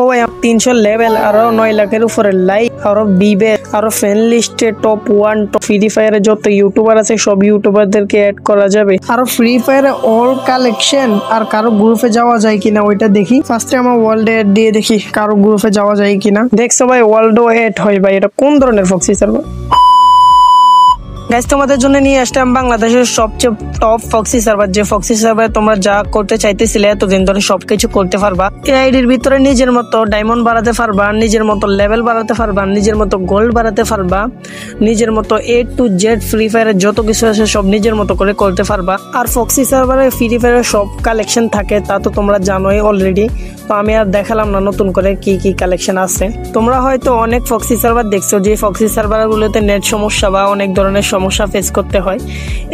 ও ভাই 300 লেভেল, আরো 9 লাখের উপরে লাইক, আরো বিবে, আরো ফ্রেন্ড লিস্টে টপ 1 টপ ফ্রি ফায়ারে যত ইউটিউবার আছে সব ইউটিউবারদেরকে অ্যাড করা যাবে। আরো ফ্রি ফায়ারে অল কালেকশন। আর কারো গ্রুপে যাওয়া যায় কিনা ওইটা দেখি। ফার্স্টে আমার ওয়ার্ল্ড এড দিয়ে দেখি কারো গ্রুপে যাওয়া যায় কিনা। দেখছো ভাই ওয়ার্ল্ডও এড হয় ভাই। এটা কোন ধরনের ফক্সি সার্ভার? গাইস তোমাদের জন্য নিয়ে আসলাম বাংলাদেশের সবচেয়ে টপ ফক্সি সার্ভার, যে ফক্সি সার্ভারে তোমরা যা করতে চাইতেছিলে এতদিন ধরে সবকিছু করতে পারবা। এই আইডির ভিতরে নিজের মতো ডায়মন্ড বাড়াতে পারবা, নিজের মতো লেভেল বাড়াতে পারবা, নিজের মতো গোল্ড বাড়াতে পারবা, নিজের মতো A to Z ফ্রি ফায়ারের যত কিছু আছে সব নিজের মতো করে করতে পারবা। আর ফক্সি সার্ভারে ফ্রি ফায়ারের সব কালেকশন থাকে, তা তো তোমরা জানোই অলরেডি। তো আমি আর দেখালাম না নতুন করে কি কি কালেকশন আছে। তোমরা হয়তো অনেক ফক্সি সার্ভার দেখছো, যে ফক্সি সার্ভারগুলোতে নেট সমস্যা বা অনেক ধরনের সমস্যা ফেস করতে হয়।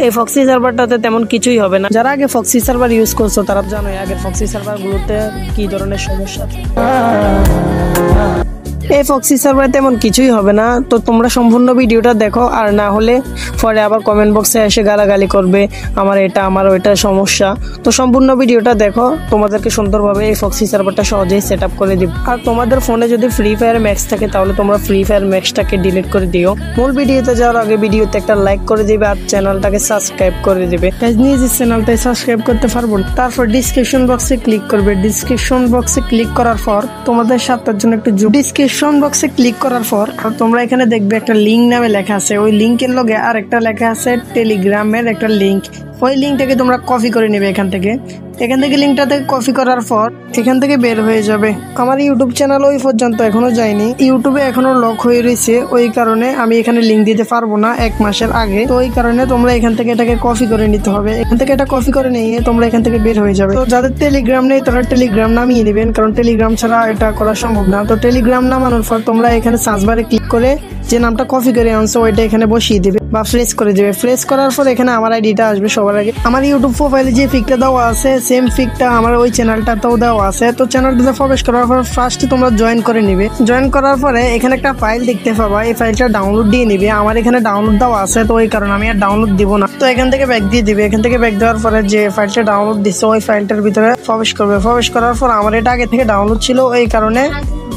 এই ফক্সি সার্ভারটাতে তেমন কিছুই হবে না। যারা আগে ফক্সি সার্ভার ইউজ করছো তারা জানোই আগের ফক্সি সার্ভারগুলোতে কি ধরনের সমস্যা। এই ফক্সি সার্ভারে তেমন কিছুই হবে না। তো তোমরা সম্পূর্ণ ভিডিওটা দেখো, আর না হলে পরে আবার কমেন্ট বক্সে এসে গালাগালি করবে আমার এটা আমার ওইটা সমস্যা। তো সম্পূর্ণ ভিডিওটা দেখো, তোমাদেরকে সুন্দরভাবে এই ফক্সি সার্ভারটা সহজেই সেট আপ করে দিব। আর তোমাদের ফোনে যদি ফ্রি ফায়ার ম্যাক্স থাকে তাহলে তোমরা ফ্রি ফায়ার ম্যাক্সটাকে ডিলিট করে দিও। মূল ভিডিওতে যাওয়ার আগে ভিডিওতে একটা লাইক করে দিবে আর চ্যানেলটাকে সাবস্ক্রাইব করে দিবে। নিজের চ্যানেলটাই সাবস্ক্রাইব করতে পারবো। তারপর ডিসক্রিপশন বক্সে ক্লিক করবে। ডিসক্রিপশন বক্সে ক্লিক করার পর তোমাদের সাথের জন্য একটু ডিসক্রিপশন বক্সে ক্লিক করার পর তোমরা এখানে দেখবে একটা লিঙ্ক নামে লেখা আছে। ওই লিঙ্কের লগে আর একটা লেখা আছে টেলিগ্রামের একটা লিঙ্ক। ওই লিঙ্কটাকে তোমরা কপি করে নেবে এখান থেকে লিঙ্কটাতে কপি করার পর এখান থেকে বের হয়ে যাবে। আমার ইউটিউব চ্যানেল ওই পর্যন্ত এখনো যায়নি, ইউটিউবে এখনো লক হয়ে রয়েছে। ওই কারণে আমি এখানে লিঙ্ক দিতে পারবো না 1 মাসের আগে। তো ওই কারণে তোমরা এখান থেকে এটাকে কপি করে নিতে হবে। এখান থেকে এটা কপি করে নিয়ে তোমরা এখান থেকে বের হয়ে যাবে। তো যাদের টেলিগ্রাম নেই তারা টেলিগ্রাম নামিয়ে নেবেন, কারণ টেলিগ্রাম ছাড়া এটা করা সম্ভব না। তো টেলিগ্রাম নামানোর পর তোমরা এখানে সার্চ বারে ক্লিক করে যে নামটা কপি করে আনছো ওইটা এখানে বসিয়ে দিবে বা ফ্রেশ করে দিবে। ফ্রেশ করার পর এখানে আমার আইডিটা আসবে সবার আগে। আমার ইউটিউব প্রোফাইলে যে পিকটা দেওয়া আছে সেম পিকটা আমার ওই চ্যানেলটাতেও দেওয়া আছে। তো চ্যানেলটাতে প্রবেশ করার পর ফার্স্টে তোমরা জয়েন করে নিবে। জয়েন করার পরে এখানে একটা ফাইল দেখতে পাবা, এই ফাইলটা ডাউনলোড দিয়ে নিবে। আমার এখানে ডাউনলোড দেওয়া আছে, তো ওই কারণে আমি আর ডাউনলোড দিব না। তো এখান থেকে ব্যাক দিয়ে দিবে। এখান থেকে ব্যাক দেওয়ার পরে যে ফাইলটা ডাউনলোড দিচ্ছে ওই ফাইলটার ভিতরে প্রবেশ করবে। প্রবেশ করার পর আমার এটা আগে থেকে ডাউনলোড ছিল, ওই কারণে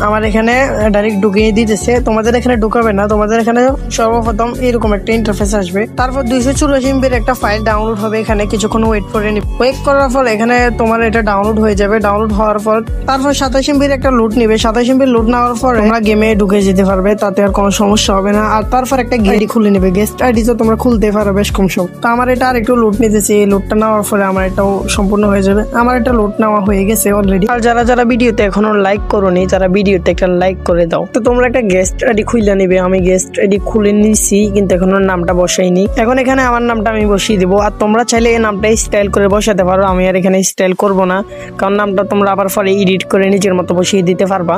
আমার এখানে ডাইরেক্ট ঢুকিয়ে দিতেছে। তোমাদের এখানে ঢুকাবে না, তোমাদের এখানে সর্বপ্রথম এরকম একটা ইন্টারফেস আসবে। তারপর 284 MB একটা ফাইল ডাউনলোড হবে। এখানে কিছুক্ষণ ওয়েট করে নিবে। ওয়েট করার পর এখানে তোমার এটা ডাউনলোড হয়ে যাবে। ডাউনলোড হওয়ার পর তারপর 27 MB একটা লুট নিবে। 27 MB লুট নেওয়ার পর তোমরা গেমে ঢুকে যেতে পারবে, তাতে আর কোনো সমস্যা হবে না। আর তারপর একটা গেমটি খুলে নেবে। গেস্ট আইডি তো তোমরা খুলতে পারো বেশ কম সব। তো আমার এটা আর একটু লুট নিতেছে। এই লুটটা নেওয়ার পরে আমার এটাও সম্পূর্ণ হয়ে যাবে। আমার এটা লুট নেওয়া হয়ে গেছে অলরেডি। আর যারা ভিডিওতে এখনো লাইক করোনি তারা ভিডিওতে একটা লাইক করে দাও। তো তোমরা একটা গেস্ট আইডি খুলে নিবে। আমি গেস্ট আইডি খুলে নিছি কিন্তু এখনো নামটা বসাইনি। এখন এখানে আমার নামটা আমি বসিয়ে দিব। আর তোমরা চাইলে এই নামটা স্টাইল করে বসাতে পারো। আমি আর এখানে স্টাইল করব না, কারণ নামটা তোমরা আবার পরে এডিট করে নিজের মতো বসিয়ে দিতে পারবা।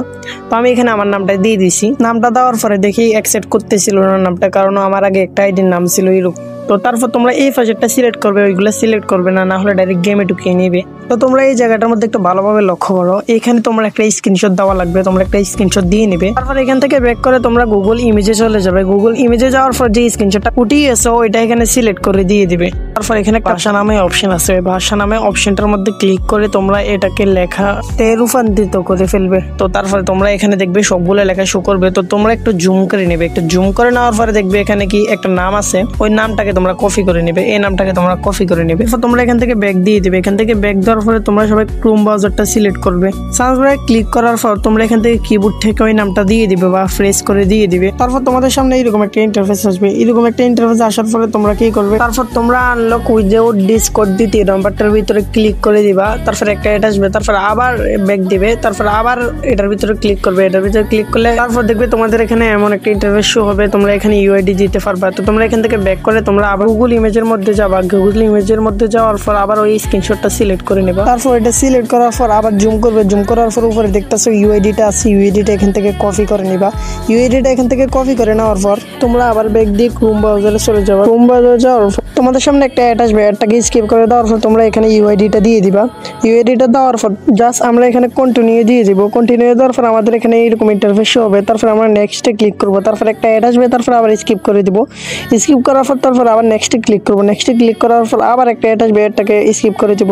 তো আমি এখানে আমার নামটা দিয়ে দিছি। নামটা দেওয়ার পরে দেখি অ্যাকসেপ্ট করতেছিল না নামটা, কারণ আমার আগে একটা আইডির নাম ছিল এরকম। তো তারপর তোমরা এই ফাজেটটা সিলেক্ট করবে, ওইগুলো সিলেক্ট করবে না, না হলে ডাইরেক্ট গেমে ঢুকিয়ে নিবে। তো তোমরা এই জায়গাটার মধ্যে একটু ভালোভাবে লক্ষ্য করো। এখানে তোমরা একটা স্ক্রিনশট দেওয়া লাগবে, তোমরা একটা স্ক্রিনশট দিয়ে নিবে। তারপর এখান থেকে ব্যাক করে তোমরা গুগল ইমেজে চলে যাবে। গুগল ইমেজে যাওয়ার পর যে স্ক্রিনশটটা উঠিয়েছো ওইটা এখানে সিলেক্ট করে দিয়ে দিবে। তারপর এখানে ভাষা নামে অপশন আছে, ভাষা নামে অপশনটার মধ্যে ক্লিক করে তোমরা এটাকে লেখাতে রূপান্তরিত করে ফেলবে। তো তারপরে তোমরা এখানে দেখবে সবগুলো লেখা শো করবে। তো তোমরা একটু জুম করে নেবে। একটু জুম করে নেওয়ার পরে দেখবে এখানে কি একটা নাম আছে, ওই নামটাকে তোমরা কপি করে নেবে। এই নামটাকে তোমরা কপি করে নেবে। তোমরা এখান থেকে ব্যাক দিয়ে দিবে। এখান থেকে ব্যাক দেওয়ার পরে তোমরা সবাই ক্রোম ব্রাউজারটা সিলেক্ট করবে। সার্চ বারে ক্লিক করার পর তোমরা এখান থেকে কিবোর্ড থেকে ওই নামটা দিয়ে দিবে বা প্রেস করে দিয়ে দিবে। তারপর তোমাদের সামনে এরকম একটা ইন্টারফেস আসবে। এরকম একটা ইন্টারফেস আসার পরে তোমরা কি করবে, তারপর তোমরা আনলক উইথআউট ডিসকর্ড দ্বিতীয় নাম্বারটার ভিতরে ক্লিক করে দিবা। তারপর একটা এটা আসবে, তারপর আবার ব্যাক দিবে, তারপর আবার এটার ভিতরে ক্লিক করবে। এটার ভিতরে ক্লিক করলে তারপর দেখবে তোমাদের এখানে এমন একটা ইন্টারফেস শো হবে। তোমরা এখানে ইউআইডি দিতে পারবা। তো তোমরা এখান থেকে ব্যাক করে তোমরা আবার গুগল ইমেজের মধ্যে যাবা। গুগল ইমেজের মধ্যে যাওয়ার পর আবার ওই স্ক্রিনশটটা সিলেক্ট করে নেবা। তারপর এটা সিলেক্ট করার পর আবার জুম করবে। জুম করার পর উপরে দেখতেছো ইউআইডিটা আছে, ইউআইডিটা এখান থেকে কপি করে নিবা। ইউআইডিটা এখান থেকে কপি করে নেওয়ার পর তোমরা আবার ব্যাক দিয়ে ক্রোম ব্রাউজারে চলে যাবে। ক্রোম ব্রাউজারে যাওয়ার পর তোমাদের সামনে একটা একটা অ্যাড আসবে, অ্যাডটাকে স্কিপ করে দেওয়ার পর তোমরা এখানে ইউআইডিটা দিয়ে দিবা। ইউআইডিটা দেওয়ার পর জাস্ট আমরা এখানে কন্টিনিউ দিয়ে দিব। কন্টিনিউ দেওয়ার পর আমাদের এখানে এরকম ইন্টারফেস হবে। তারপর আমরা নেক্সটে ক্লিক করবো, তারপর একটা অ্যাড আসবে, তারপর আবার স্কিপ করে দিব। স্কিপ করার পর তারপর আবার নেক্সটে ক্লিক করবো। নেক্সটে ক্লিক করার পর আবার একটা অ্যাড আসবে, অ্যাডটাকে স্কিপ করে দিব।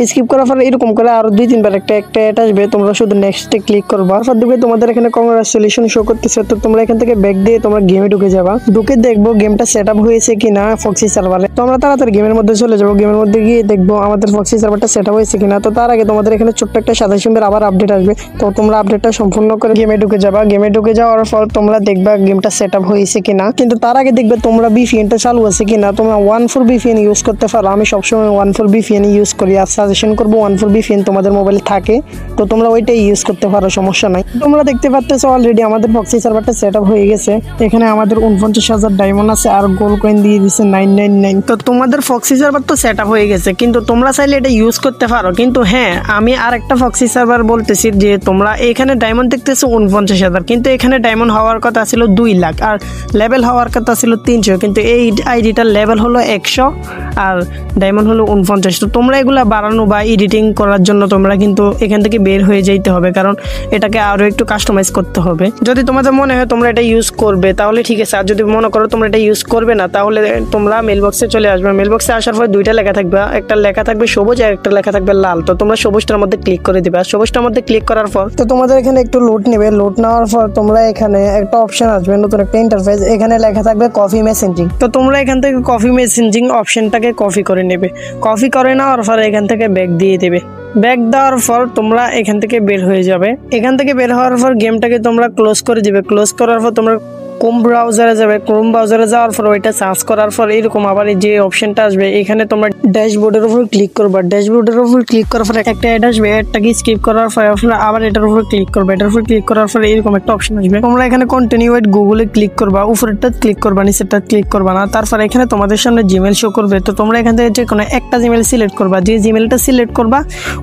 স্কিপ করার পর এরকম করে আরো 2-3 বার একটা অ্যাড আসবে, তোমরা শুধু নেক্সটে ক্লিক করবা। তারপর দেখবে তোমাদের এখানে কংগ্রাচুলেশন শো করতেছে। তো তোমরা এখান থেকে ব্যাক দিয়ে তোমরা গেমে ঢুকে যাবা। ঢুকে দেখবো গেমটা সেট আপ হয়েছে কিনা ফক্সি সার্ভারে। তো আমরা তাড়াতাড়ি গেমের মধ্যে চলে যাবো। গেমের মধ্যে গিয়ে দেখবো আমাদের ফক্সি সার্ভারটা সেট আপ হয়েছে কিনা। তো তার আগে তোমাদের এখানে ছোট্ট একটা 27 MB আবার আপডেট আসবে। তো তোমরা আপডেটটা সম্পূর্ণ করে গেমে ঢুকে যাবা। গেমে ঢুকে যাওয়ার পর তোমরা দেখবা গেমটা সেট আপ হয়েছে কিনা। কিন্তু তার আগে দেখবে তোমরা VPN-টা চালু আছে কিনা। তোমরা 1.4 VPN ইউজ করতে পারো। আমি সবসময় 1.4 VPN ইউজ করি, আর সাজেশন করবো 1.4 VPN তোমাদের মোবাইলে থাকে তো তোমরা ওইটাই ইউজ করতে পারো, সমস্যা নাই। তোমরা দেখতে পাচ্ছো অলরেডি আমাদের ফক্সি সার্ভারটা সেট আপ হয়ে গেছে। এখানে আমাদের 49,000 ডায়মন্ড আছে আর গোল্ড কয়েন দিয়ে দিচ্ছে 999। তো তোমাদের ফক্সি সার্ভার তো সেট আপ হয়ে গেছে, কিন্তু তোমরা চাইলে এটা ইউজ করতে পারো। কিন্তু হ্যাঁ, আমি আর একটা ফক্সি সার্ভার বলতেছি যে তোমরা এখানে ডায়মন্ড দেখতেছো 49,000, কিন্তু এখানে ডায়মন্ড হওয়ার কথা ছিল 2 লাখ আর লেভেল হওয়ার কথা ছিল 300, কিন্তু এই আইডিটার লেভেল হলো 100 আর ডায়মন্ড হলো 49। তো তোমরা এগুলা বাড়ানো বা এডিটিং করার জন্য তোমরা কিন্তু এখান থেকে বের হয়ে যাইতে হবে, কারণ এটাকে আরো একটু কাস্টমাইজ করতে হবে। যদি তোমাদের মনে হয় তোমরা এটা ইউজ করবে তাহলে ঠিক আছে, আর যদি মনে করো তোমরা এটা ইউজ করবে না তাহলে তোমরা মেল বক্সে চলে আসবে। মেল বক্সে আসার পর 2টা লেখা থাকবে, একটা লেখা থাকবে সবুজ আর একটা লেখা থাকবে লাল। তো তোমরা সবুজটার মধ্যে ক্লিক করে দিবে, আর সবুজটার মধ্যে ক্লিক করার পর তো তোমাদের এখানে একটু লোড নেবে। লোড নেওয়ার পর তোমরা এখানে একটা অপশন আসবে, নতুন একটা ইন্টারফেস, এখানে লেখা থাকবে কফি মেসেঞ্জিং। তো তোমরা এখান থেকে কফি মেসেঞ্জিং অপশনটাকে কপি করে নেবে। কপি করে নেওয়ার পর এখান থেকে ব্যাক দিয়ে দেবে। ব্যাক দেওয়ার পর তোমরা এখান থেকে বের হয়ে যাবে। এখান থেকে বের হওয়ার পর গেমটাকে তোমরা ক্লোজ করে দিবে। ক্লোজ করার পর তোমরা ক্রোম ব্রাউজারে যাবে। ক্রোম ব্রাউজারে যাওয়ার পর ওইটা সার্চ করার পর এরকম আবার যে অপশনটা আসবে এখানে তোমরা ড্যাশবোর্ডের উপর ক্লিক করবা। ড্যাশবোর্ডের উপর ক্লিক করার পর একটা অ্যাড আসবে, অ্যাডটাকে স্কিপ করার পর আবার এটার উপর ক্লিক করবে। এটার উপর ক্লিক করার পর এরকম একটা অপশন আসবে, তোমরা এখানে কন্টিনিউ উইথ গুগলে ক্লিক করবা। উপরেরটা ক্লিক করবা, নিচেরটা ক্লিক করবা না। তারপর এখানে তোমাদের সামনে জিমেল শো করবে। তো তোমরা এখান থেকে যে কোনো একটা জিমেল সিলেক্ট করবা। যে জিমেলটা সিলেক্ট করবা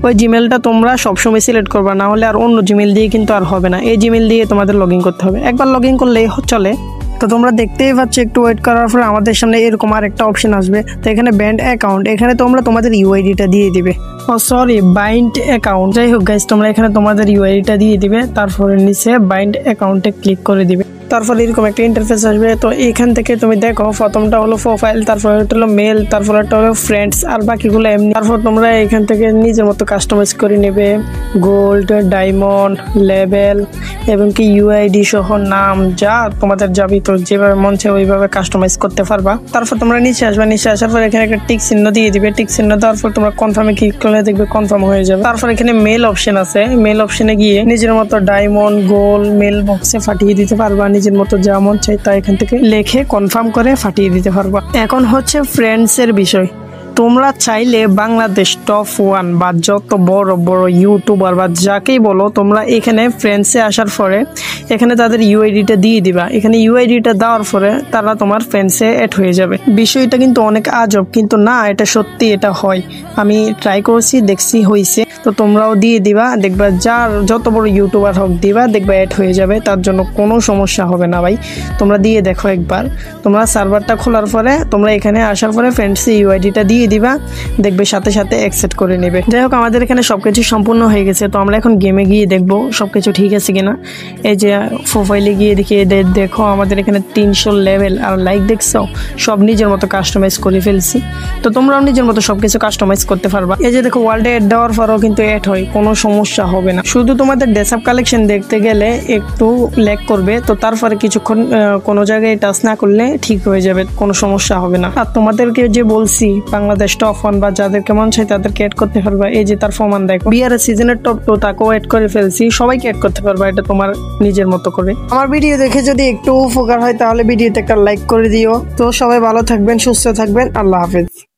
ওই জিমেলটা তোমরা সবসময় সিলেক্ট করবা, না হলে আর অন্য জিমেল দিয়ে কিন্তু আর হবে না। এই জিমেল দিয়ে তোমাদের লগ ইন করতে হবে। একবার লগ ইন করলেই চলে। তো তোমরা দেখতেই পাচ্ছ, একটু ওয়েট করার পরে আমাদের সামনে এরকম আর একটা অপশন আসবে। তো এখানে ব্যান্ড অ্যাকাউন্ট, এখানে তোমরা তোমাদের ইউআইডিটা দিয়ে দিবে। ও সরি, বাইন্ড অ্যাকাউন্ট। যাই হোক গাইস, তোমরা এখানে তোমাদের ইউআইডিটা দিয়ে দিবে, তারপরে নিচে বাইন্ড অ্যাকাউন্টে ক্লিক করে দিবে। তারপর এরকম একটা ইন্টারফেস আসবে। তো এখান থেকে তুমি দেখো, প্রথমটা হলো প্রোফাইল, তারপর এটা হলো মেল, তারপর একটা হলো ফ্রেন্ডস, আর বাকিগুলো এমনি। তারপর তোমরা এখান থেকে নিজের মতো কাস্টমাইজ করে নেবে। গোল্ড, ডায়মন্ড, লেভেল এবং কি ইউআইডি সহ নাম যা তোমাদের যাবি, তো যেভাবে মন চায় ওইভাবে কাস্টমাইজ করতে পারবা। তারপর তোমরা নিচে আসবে। নিচে আসার পর এখানে একটা টিক চিহ্ন দিয়ে দিবে। টিক চিহ্ন দেওয়ার পর তোমরা কনফার্মে ক্লিক করলে দেখবে কনফার্ম হয়ে যাবে। তারপর এখানে মেল অপশন আছে। মেল অপশনে গিয়ে নিজের মতো ডায়মন্ড, গোল্ড মেল বক্সে ফাটিয়ে দিতে পারবা। নিজের মতো যা মন চাই তা এখান থেকে লিখে কনফার্ম করে ফাটিয়ে দিতে পারবা। এখন হচ্ছে ফ্রেন্ডস এর বিষয়। তোমরা চাইলে বাংলাদেশ টপ 1 বা যত বড় বড় ইউটিউবার বা যাকেই বলো, তোমরা এখানে ফ্রেন্ডসে আসার পরে এখানে তাদের ইউআইডিটা দিয়ে দিবা। এখানে ইউআইডিটা দেওয়ার পরে তারা তোমার ফ্রেন্ডসে অ্যাড হয়ে যাবে। বিষয়টা কিন্তু অনেক আজব, কিন্তু না, এটা সত্যি, এটা হয়। আমি ট্রাই করছি, দেখছি হয়েছে। তো তোমরাও দিয়ে দিবা, দেখবা যার যত বড় ইউটিউবার হোক দিবা, দেখবা অ্যাড হয়ে যাবে। তার জন্য কোনো সমস্যা হবে না ভাই, তোমরা দিয়ে দেখো একবার। তোমরা সার্ভারটা খোলার পরে তোমরা এখানে আসার পরে ফ্রেন্ডসে ইউআইডিটা দিয়ে দিবা, দেখবে সাথে সাথে অ্যাকসেপ্ট করে নেবে। যাই হোক, আমাদের এখানে সবকিছু সম্পূর্ণ হয়ে গেছে। তো আমরা এখন গেমে গিয়ে দেখবো সবকিছু ঠিক আছে কিনা। এই যে প্রোফাইলে গিয়ে দেখো আমাদের এখানে 300 লেভেল আর লাইক দেখছো, সব নিজের মতো কাস্টমাইজ করে ফেলছি। তো তোমরাও নিজের মতো সবকিছু কাস্টমাইজ করতে পারবা। এই যে দেখো, ওয়ার্ল্ডে অ্যাড দেওয়ার পরও কিন্তু অ্যাড হয়, কোনো সমস্যা হবে না। শুধু তোমাদের ডেসআপ কালেকশন দেখতে গেলে একটু ল্যাগ করবে। তো তারপরে কিছুক্ষণ কোনো জায়গায় টাচ না করলে ঠিক হয়ে যাবে, কোনো সমস্যা হবে না। আর তোমাদেরকে যে বলছি বাংলাদেশ টপ 1 বা যাদেরকে মন চাই তাদেরকে অ্যাড করতে পারবা। এই যে তার প্রমাণ দেখো, বিআর সিজনের টপ 2 তাকেও অ্যাড করে ফেলছি। সবাইকে অ্যাড করতে পারবা, এটা তোমার নিজের মতো করে। আমার ভিডিও দেখে যদি একটু উপকার হয় তাহলে ভিডিওতে একটা লাইক করে দিও। তো সবাই ভালো থাকবেন, সুস্থ থাকবেন, আল্লাহ হাফেজ।